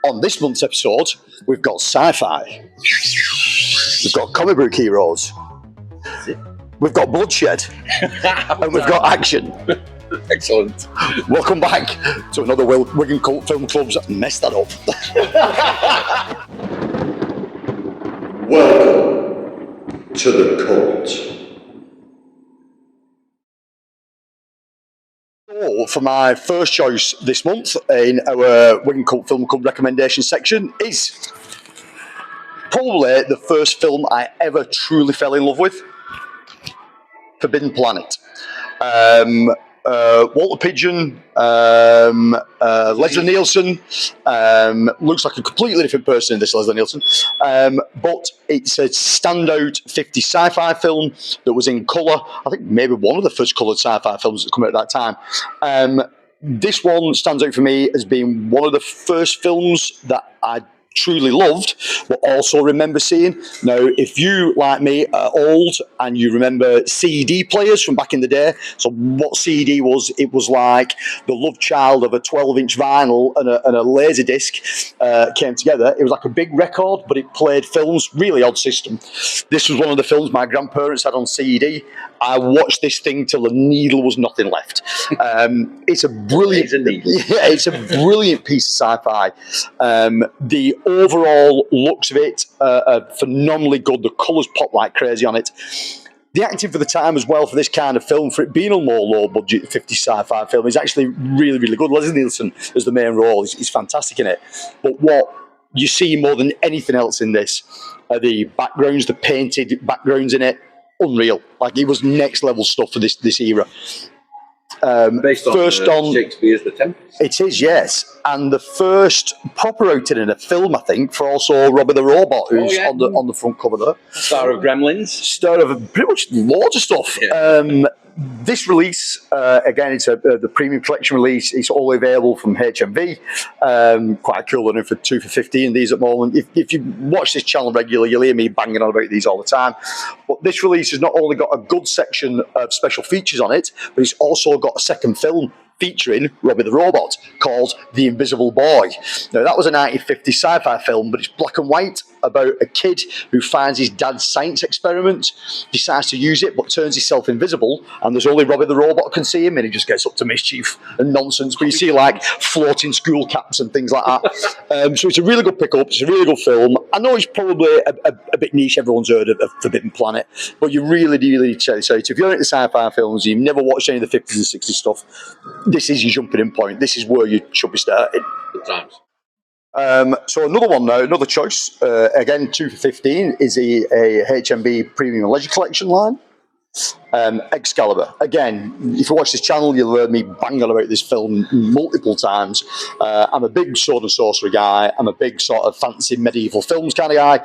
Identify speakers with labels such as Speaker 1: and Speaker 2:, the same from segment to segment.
Speaker 1: On this month's episode, we've got sci-fi. We've got comic book heroes. We've got bloodshed. And we've got action.
Speaker 2: Excellent.
Speaker 1: Welcome back to another Wigan Cult Film Club's Mess That Up.
Speaker 3: Welcome to the cult.
Speaker 1: So, for my first choice this month in our Wigan Cult Film Club recommendation section is probably the first film I ever truly fell in love with, Forbidden Planet. Walter Pidgeon, Leslie Nielsen, looks like a completely different person in this Leslie Nielsen, but it's a standout 50s sci-fi film that was in colour. I think maybe one of the first coloured sci-fi films that come out at that time. This one stands out for me as being one of the first films that I truly loved, but also remember seeing. Now, if you, like me, are old and you remember CD players from back in the day, so what CD was, it was like the love child of a 12-inch vinyl and a laser disc came together. It was like a big record, but it played films, really odd system. This was one of the films my grandparents had on CD. I watched this thing till the needle was nothing left. It's a brilliant, it's a brilliant piece of sci-fi. The overall looks of it are phenomenally good. The colours pop like crazy on it. The acting for the time as well for this kind of film, for it being a more low-budget 50s sci-fi film, is actually really, really good. Leslie Nielsen as the main role is fantastic in it. But what you see more than anything else in this are the backgrounds, the painted backgrounds in it. Unreal. Like, it was next level stuff for this era.
Speaker 2: Based on Shakespeare's The Tempest.
Speaker 1: It is, yes. And the first proper outing in a film, I think, for also Robbie the Robot, who's on the front cover there.
Speaker 2: Star of Gremlins.
Speaker 1: Star of pretty much loads of stuff.
Speaker 2: Yeah.
Speaker 1: This release, again, it's the premium collection release. It's all available from HMV. Quite cool, running for 2 for 15 these at the moment. If you watch this channel regularly, you'll hear me banging on about these all the time. But this release has not only got a good section of special features on it, but it's also got a second film featuring Robbie the Robot called The Invisible Boy. Now, that was a 1950s sci-fi film, but it's black and white about a kid who finds his dad's science experiment, decides to use it, but turns himself invisible, and there's only Robbie the Robot can see him, and he just gets up to mischief and nonsense. But you see, like, floating school caps and things like that. So it's a really good pickup. It's a really good film. I know it's probably a bit niche. Everyone's heard of Forbidden Planet, but you really need to check this out. If you're into sci-fi films, you've never watched any of the 50s and 60s stuff, this is your jumping in point. This is where you should be starting.
Speaker 2: Good times.
Speaker 1: So another one now, another choice, again 2 for 15, is a HMV Premium Leisure Collection line. Excalibur. Again, if you watch this channel, you'll hear me bang on about this film multiple times. I'm a big sword and sorcery guy. I'm a big sort of fancy medieval films kind of guy.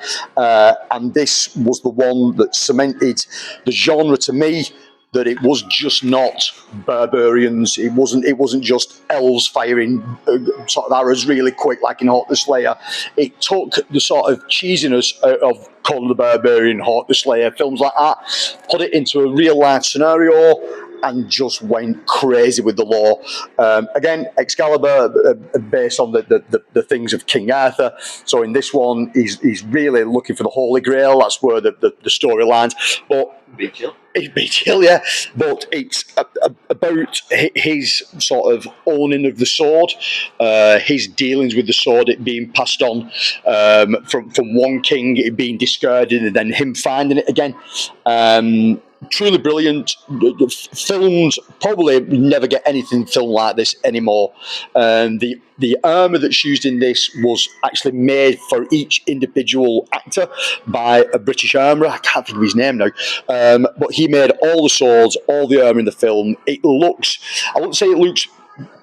Speaker 1: And this was the one that cemented the genre to me, that it was just not barbarians. It wasn't just elves firing sort of arrows really quick like in Hawk the Slayer. It took the sort of cheesiness out of Conan the Barbarian, Hawk the Slayer, films like that, put it into a real life scenario, and just went crazy with the lore. Again, Excalibur, based on the things of King Arthur. So in this one, he's really looking for the Holy Grail. That's where the story lands. But
Speaker 2: Big Chill.
Speaker 1: It's Big Chill, yeah. But it's about his sort of owning of the sword, his dealings with the sword, it being passed on from one king, it being discarded, and then him finding it again. Truly brilliant. Filmed, probably never get anything filmed like this anymore. The armour that's used in this was actually made for each individual actor by a British armourer. I can't think of his name now. But he made all the swords, all the armour in the film. It looks, I wouldn't say it looks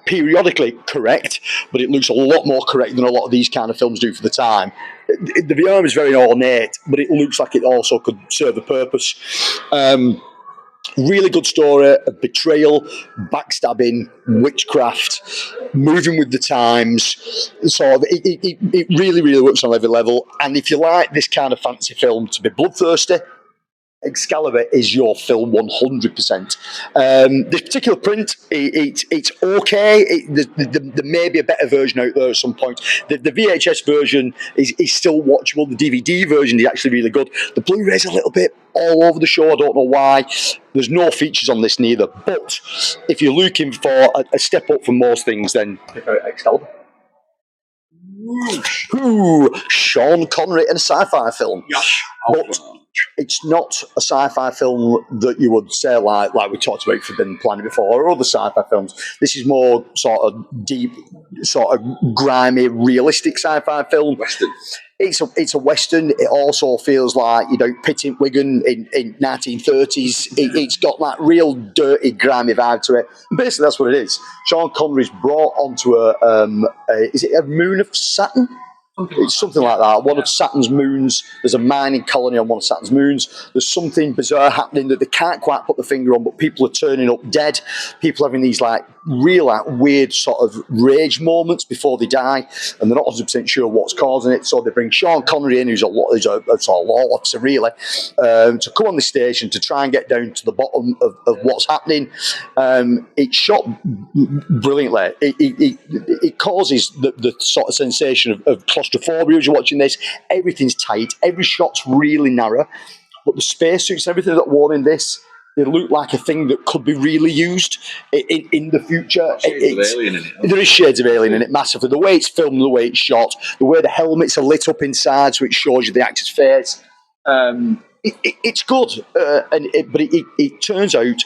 Speaker 1: periodically correct, but it looks a lot more correct than a lot of these kind of films do for the time. The armour is very ornate, but it looks like it also could serve a purpose. Really good story of betrayal, backstabbing, witchcraft, moving with the times. So it really, really works on every level. And if you like this kind of fancy film to be bloodthirsty, Excalibur is your film 100%. This particular print, it's okay. There may be a better version out there at some point. The VHS version is still watchable. The DVD version is actually really good. The Blu-ray's a little bit all over the show. I don't know why. There's no features on this neither. But if you're looking for a step up from most things, then pick out Excalibur. Ooh, Sean Connery in a sci-fi film.
Speaker 2: Yes.
Speaker 1: But it's not a sci-fi film that you would say like we talked about Forbidden Planet before, or other sci-fi films. This is more sort of deep, sort of grimy, realistic sci-fi film.
Speaker 2: Western.
Speaker 1: It's a Western. It also feels like, Pitt Wigan in 1930s. It's got that real dirty, grimy vibe to it. And basically, that's what it is. Sean Connery's brought onto is it a moon of Saturn? It's something like that. One of Saturn's moons. There's a mining colony on one of Saturn's moons. There's something bizarre happening that they can't quite put the finger on, but people are turning up dead. People having these real weird sort of rage moments before they die, and they're not 100% sure what's causing it. So they bring Sean Connery in, who's a sort of law officer really, to come on the station to try and get down to the bottom of what's happening. It's shot brilliantly. It causes the sort of sensation of claustrophobia as you're watching this. Everything's tight. Every shot's really narrow. But the spacesuits and everything that worn in this, they look like a thing that could be really used in the future.
Speaker 2: Shades of Alien in it.
Speaker 1: There is shades of Alien in it massively. The way it's filmed, the way it's shot, the way the helmets are lit up inside so it shows you the actor's face. It's good. But it turns out,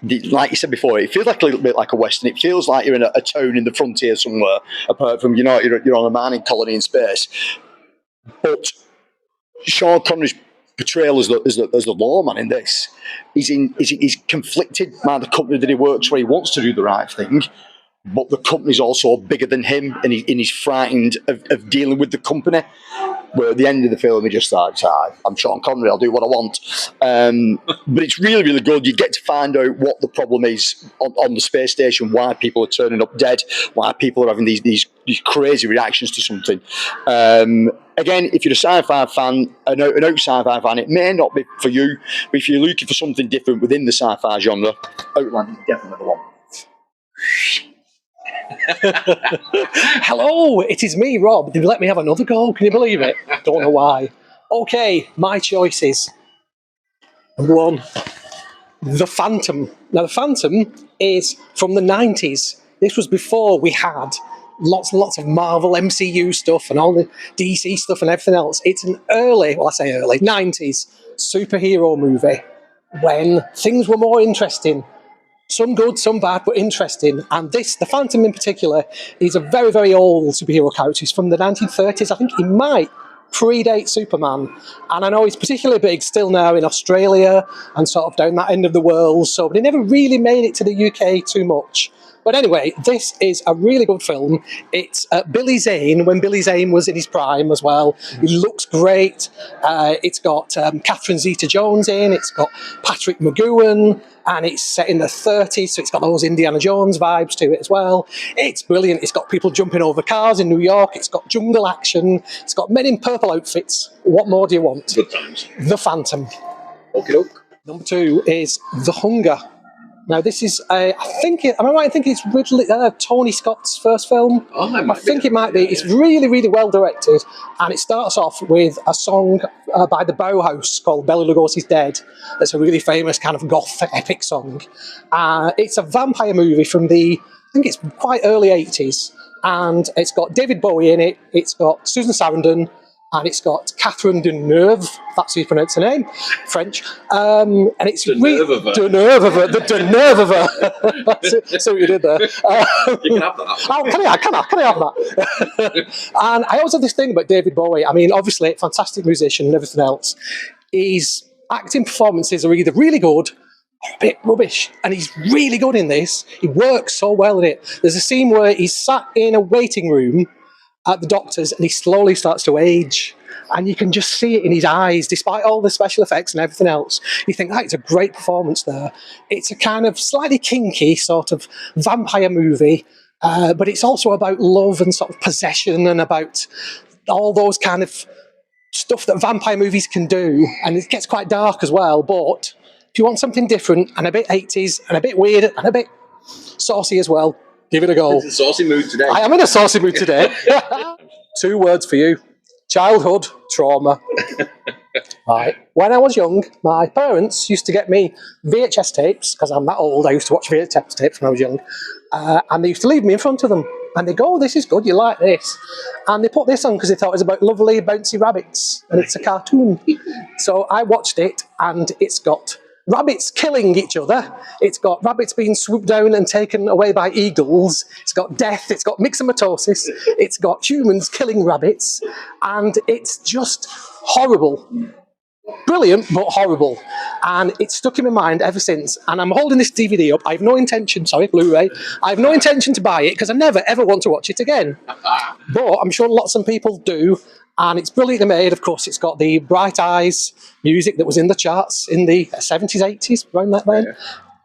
Speaker 1: like you said before, it feels like a little bit like a Western. It feels like you're in a town in the frontier somewhere, apart from, you're on a mining colony in space. But Sean Connery's portrayal as the lawman in this, he's conflicted by the company that he works where he wants to do the right thing, but the company's also bigger than him, and he's frightened of dealing with the company. Where at the end of the film, he just like, I'm Sean Connery, I'll do what I want. But it's really, really good. You get to find out what the problem is on the space station, why people are turning up dead, why people are having these crazy reactions to something. Again, if you're a sci-fi fan, an out sci-fi fan, it may not be for you, but if you're looking for something different within the sci-fi genre, Outland is definitely the one.
Speaker 4: Hello, it is me, Rob. Did you let me have another go? Can you believe it? Don't know why. Okay, my choices. Number one, The Phantom. Now, The Phantom is from the 90s. This was before we had lots and lots of Marvel MCU stuff and all the DC stuff and everything else. It's an early 90s superhero movie when things were more interesting. Some good, some bad, but interesting. And The Phantom in particular, is a very, very old superhero character. He's from the 1930s. I think he might predate Superman. And I know he's particularly big still now in Australia and sort of down that end of the world. But he never really made it to the UK too much. But anyway, this is a really good film. It's Billy Zane, when Billy Zane was in his prime as well. He looks great. It's got Catherine Zeta-Jones in. It's got Patrick McGowan. And it's set in the 30s, so it's got those Indiana Jones vibes to it as well. It's brilliant. It's got people jumping over cars in New York. It's got jungle action. It's got men in purple outfits. What more do you want?
Speaker 2: Good times.
Speaker 4: The Phantom.
Speaker 2: Okie doke.
Speaker 4: Number two is The Hunger. Now, this is, am I right in thinking it's Ridley, Tony Scott's first film?
Speaker 2: Oh,
Speaker 4: I think it might be. It's really, really well directed, and it starts off with a song by the Bauhaus called Bela Lugosi's Dead. That's a really famous kind of goth epic song. It's a vampire movie from I think it's quite early 80s, and it's got David Bowie in it, it's got Susan Sarandon, and it's got Catherine Deneuve, if that's how you pronounce her name, French. And it's the nerve of her. That's what you did there.
Speaker 2: You can have that.
Speaker 4: Oh, can I have that? And I always have this thing about David Bowie. I mean, obviously, fantastic musician and everything else. His acting performances are either really good or a bit rubbish. And he's really good in this. He works so well in it. There's a scene where he's sat in a waiting room at the doctor's and he slowly starts to age, and you can just see it in his eyes despite all the special effects and everything else. You think, it's a great performance there. It's a kind of slightly kinky sort of vampire movie, but it's also about love and sort of possession and about all those kind of stuff that vampire movies can do, and it gets quite dark as well, but if you want something different and a bit 80s and a bit weird and a bit saucy as well, give it a go.
Speaker 2: It's a saucy mood today.
Speaker 4: I am in a saucy mood today. 2 words for you. Childhood trauma. Right. When I was young, my parents used to get me VHS tapes, because I'm that old, I used to watch VHS tapes when I was young, and they used to leave me in front of them. And they go, oh, this is good, you like this. And they put this on because they thought it was about lovely, bouncy rabbits, and it's a cartoon. So I watched it, and it's got rabbits killing each other. It's got rabbits being swooped down and taken away by eagles. It's got death. It's got myxomatosis. It's got humans killing rabbits. And it's just horrible. Brilliant, but horrible. And it's stuck in my mind ever since. And I'm holding this DVD up. I have no intention, Blu-ray. I have no intention to buy it because I never, ever want to watch it again. But I'm sure lots of people do. And it's brilliantly made. Of course, it's got the Bright Eyes music that was in the charts in the 70s, 80s, around that time. Yeah.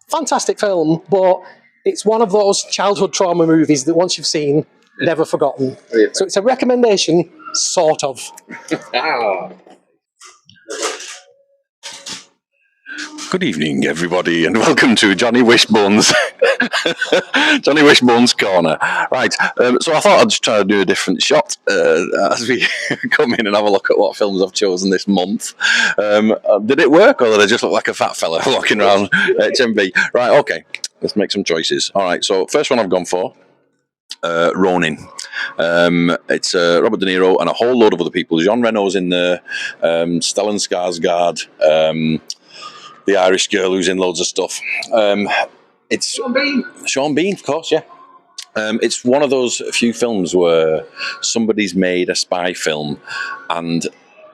Speaker 4: Fantastic film, but it's one of those childhood trauma movies that once you've seen, never forgotten. Yeah. So it's a recommendation, sort of.
Speaker 5: Good evening, everybody, and welcome to Johnny Wishbone's Johnny Wishbone's Corner. Right, so I thought I'd just try to do a different shot as we come in and have a look at what films I've chosen this month. Did it work, or did I just look like a fat fella walking around HMV? Right, okay, let's make some choices. All right, so first one I've gone for, Ronin. It's Robert De Niro and a whole load of other people. Jean Reno's in there, Stellan Skarsgård, the Irish girl who's in loads of stuff. It's Sean Bean, of course, yeah. It's one of those few films where somebody's made a spy film and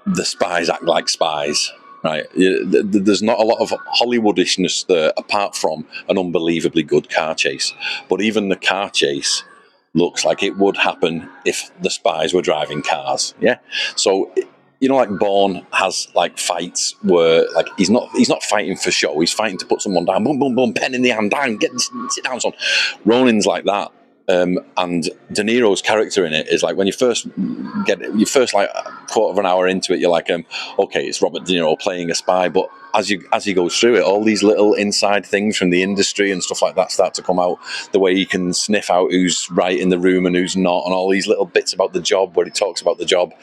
Speaker 5: the spies act like spies, right? There's not a lot of Hollywoodishness there apart from an unbelievably good car chase. But even the car chase looks like it would happen if the spies were driving cars, yeah? So, you know, like Bourne has like fights where like he's not fighting for show. He's fighting to put someone down. Boom, boom, boom. Pen in the hand. Down. Sit down, son. Ronin's like that. And De Niro's character in it is like when you first like a quarter of an hour into it, you're like, okay, it's Robert De Niro playing a spy. But as he goes through it, all these little inside things from the industry and stuff like that start to come out. The way he can sniff out who's right in the room and who's not, and all these little bits about the job where he talks about the job.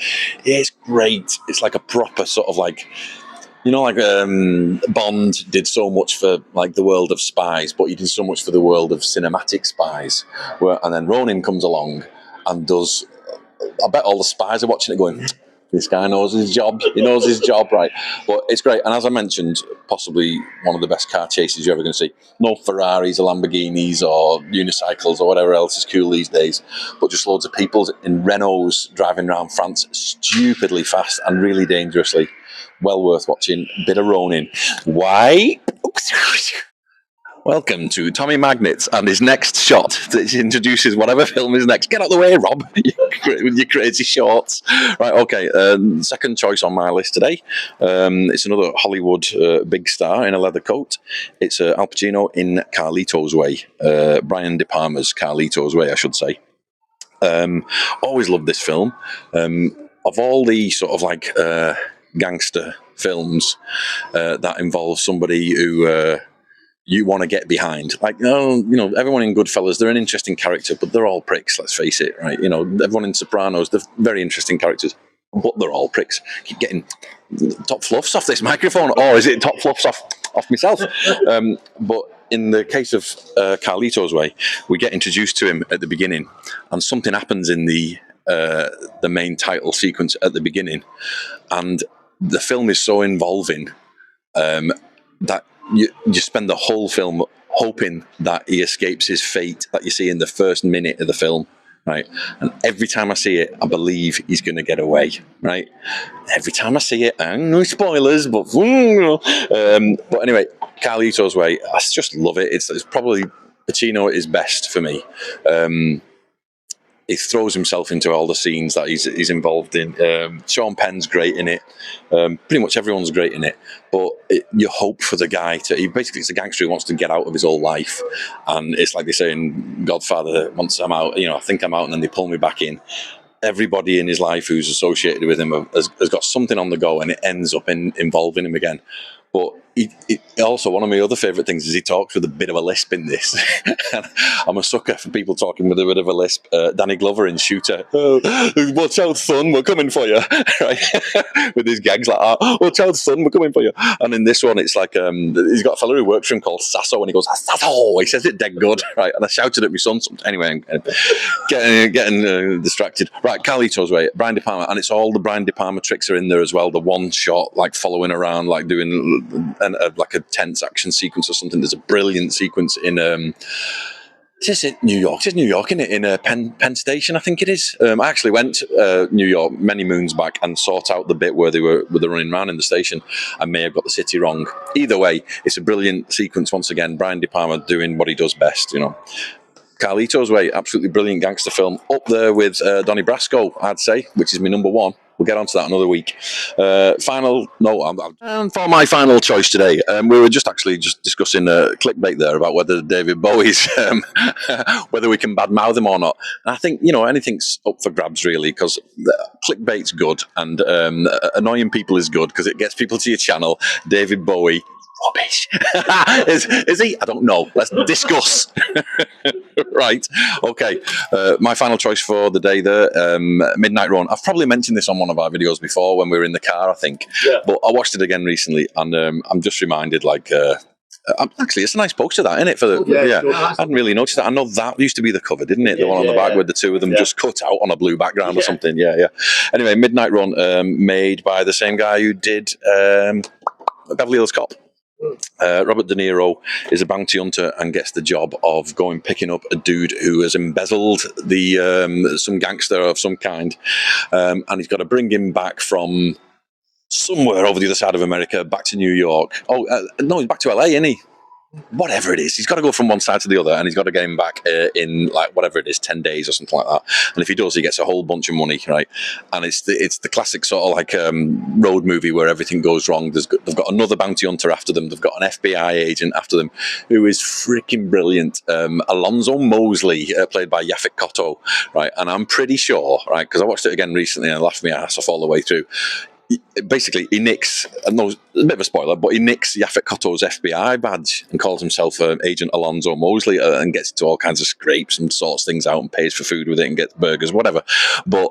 Speaker 5: Yeah, it's great. It's like a proper sort of like, you know, like Bond did so much for like the world of spies, but he did so much for the world of cinematic spies. And then Ronin comes along and does. I bet all the spies are watching it going, this guy knows his job. He knows his job, right? But it's great. And as I mentioned, possibly one of the best car chases you're ever going to see. No Ferraris or Lamborghinis or unicycles or whatever else is cool these days, but just loads of people in Renaults driving around France stupidly fast and really dangerously. Well worth watching. Bit of Ronin. Why? Welcome to Tommy Magnets and his next shot that introduces whatever film is next. Get out of the way, Rob, with your crazy shorts. Right, okay. Second choice on my list today. It's another Hollywood big star in a leather coat. It's Al Pacino in Carlito's Way. Brian De Palma's Carlito's Way, I should say. Always loved this film. Of all the sort of like gangster films that involve somebody who you want to get behind, like, you know, everyone in Goodfellas, they're an interesting character, but they're all pricks, let's face it, right? You know, everyone in Sopranos, they're very interesting characters, but they're all pricks. Keep getting top fluffs off this microphone, or is it top fluffs off myself? But in the case of Carlito's Way, we get introduced to him at the beginning, and something happens in the main title sequence at the beginning, and the film is so involving that you spend the whole film hoping that he escapes his fate that you see in the first minute of the film, right? And every time I see it, I believe he's going to get away, right? Every time I see it, no spoilers, but anyway, Carlito's Way, I just love it. It's probably Pacino at his best for me. He throws himself into all the scenes that he's involved in. Sean Penn's great in it. Pretty much everyone's great in it. But you hope for the guy it's a gangster who wants to get out of his old life. And it's like they say in Godfather, once I'm out, you know, I think I'm out, and then they pull me back in. everybody in his life who's associated with him has got something on the go, and it ends up involving him again. But he also, one of my other favourite things is he talks with a bit of a lisp in this. I'm a sucker for people talking with a bit of a lisp. Danny Glover in Shooter, watch out son, we're coming for you, right? With his gags like that, watch out son, we're coming for you. And in this one it's like, he's got a fella who works for him called Sasso, and he goes, Sasso, he says it dead good, right? And I shouted at my son anyway, getting distracted. Right, Carlito's Way, Brian De Palma, and it's all the Brian De Palma tricks are in there as well. The one shot, like following around, like doing like a tense action sequence or something. There's a brilliant sequence in is it New York? It's New York, isn't it? In Penn Station, I think it is. I actually went to New York many moons back and sought out the bit where they were running around in the station. I may have got the city wrong. Either way, it's a brilliant sequence. Once again, Brian De Palma doing what he does best, you know. Carlito's Way, absolutely brilliant gangster film. Up there with Donnie Brasco, I'd say, which is my number one. We'll get onto that another week. For my final choice today, we were just discussing clickbait there about whether David Bowie's, whether we can badmouth him or not. And I think, you know, anything's up for grabs really, because clickbait's good and annoying people is good because it gets people to your channel. David Bowie, rubbish. Is he? I don't know. Let's discuss. Right. Okay. My final choice for the day there, Midnight Run. I've probably mentioned this on one of our videos before when we were in the car, I think. Yeah. But I watched it again recently, and I'm just reminded, like, actually, it's a nice poster, that, isn't it? I hadn't really noticed that. I know that used to be the cover, didn't it? The one on the back with the two of them just cut out on a blue background or something. Yeah. Anyway, Midnight Run, made by the same guy who did Beverly Hills Cop. Robert De Niro is a bounty hunter and gets the job of picking up a dude who has embezzled some gangster of some kind, and he's got to bring him back from somewhere over the other side of America back to New York. No, he's back to LA, isn't he? Whatever it is, he's got to go from one side to the other, and he's got to get him back in, like, whatever it is, 10 days or something like that. And if he does, he gets a whole bunch of money, right? And it's the classic sort of like road movie where everything goes wrong. They've got another bounty hunter after them. They've got an FBI agent after them who is freaking brilliant. Alonzo Mosley, played by Yaphet Kotto, right? And I'm pretty sure, right, because I watched it again recently and I laughed my ass off all the way through. Basically, he nicks, I know it's a bit of a spoiler, but he nicks Yaphet Kotto's FBI badge and calls himself Agent Alonzo Mosley, and gets into all kinds of scrapes and sorts things out and pays for food with it and gets burgers, whatever. But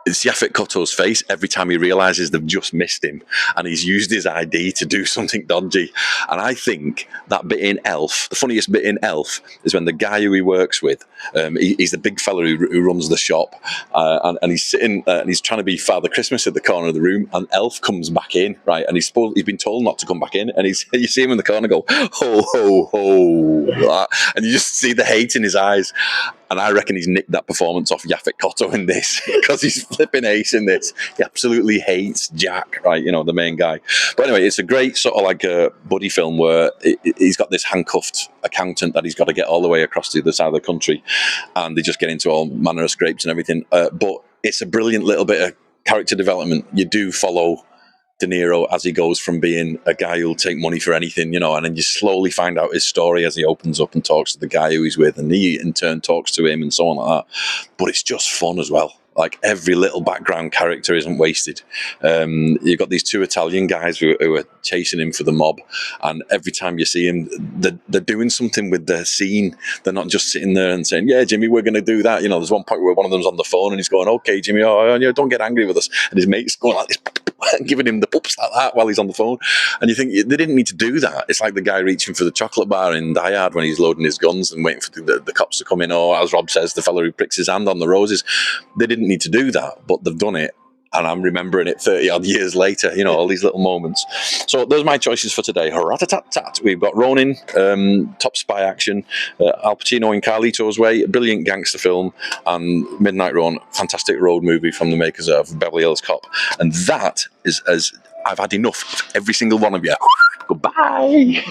Speaker 5: it's Yaphet Kotto's face every time he realises they've just missed him and he's used his ID to do something dodgy. And I think that bit in Elf, the funniest bit in Elf, is when the guy who he works with, he's the big fella who runs the shop, and he's sitting and he's trying to be Father Christmas at the corner of the room, and Elf comes back in, right? And he's been told not to come back in, and you see him in the corner go, ho, ho, ho, and you just see the hate in his eyes. And I reckon he's nicked that performance off Yaphet Kotto in this, because he's flipping ace in this. He absolutely hates Jack, right? You know, the main guy. But anyway, it's a great sort of like a buddy film where he's got this handcuffed accountant that he's got to get all the way across the other side of the country. And they just get into all manner of scrapes and everything. But it's a brilliant little bit of character development. You do follow De Niro as he goes from being a guy who'll take money for anything, you know, and then you slowly find out his story as he opens up and talks to the guy who he's with, and he in turn talks to him and so on like that. But it's just fun as well. Like, every little background character isn't wasted. You've got these two Italian guys who are chasing him for the mob, and every time you see him, they're doing something with the scene. They're not just sitting there and saying, yeah, Jimmy, we're going to do that. You know, there's one point where one of them's on the phone and he's going, okay, Jimmy, don't get angry with us. And his mate's going like this, giving him the pups like that while he's on the phone. And you think, they didn't need to do that. It's like the guy reaching for the chocolate bar in Die Hard when he's loading his guns and waiting for the cops to come in, or, as Rob says, the fellow who pricks his hand on the roses. They didn't need to do that, but they've done it, and I'm remembering it 30 odd years later, you know, all these little moments. So those are my choices for today. Hurrah-tat-tat-tat. We've got Ronin, top spy action, Al Pacino in Carlito's Way, a brilliant gangster film, and Midnight Run, fantastic road movie from the makers of Beverly Hills Cop. And that is, as I've had enough of every single one of you. Goodbye.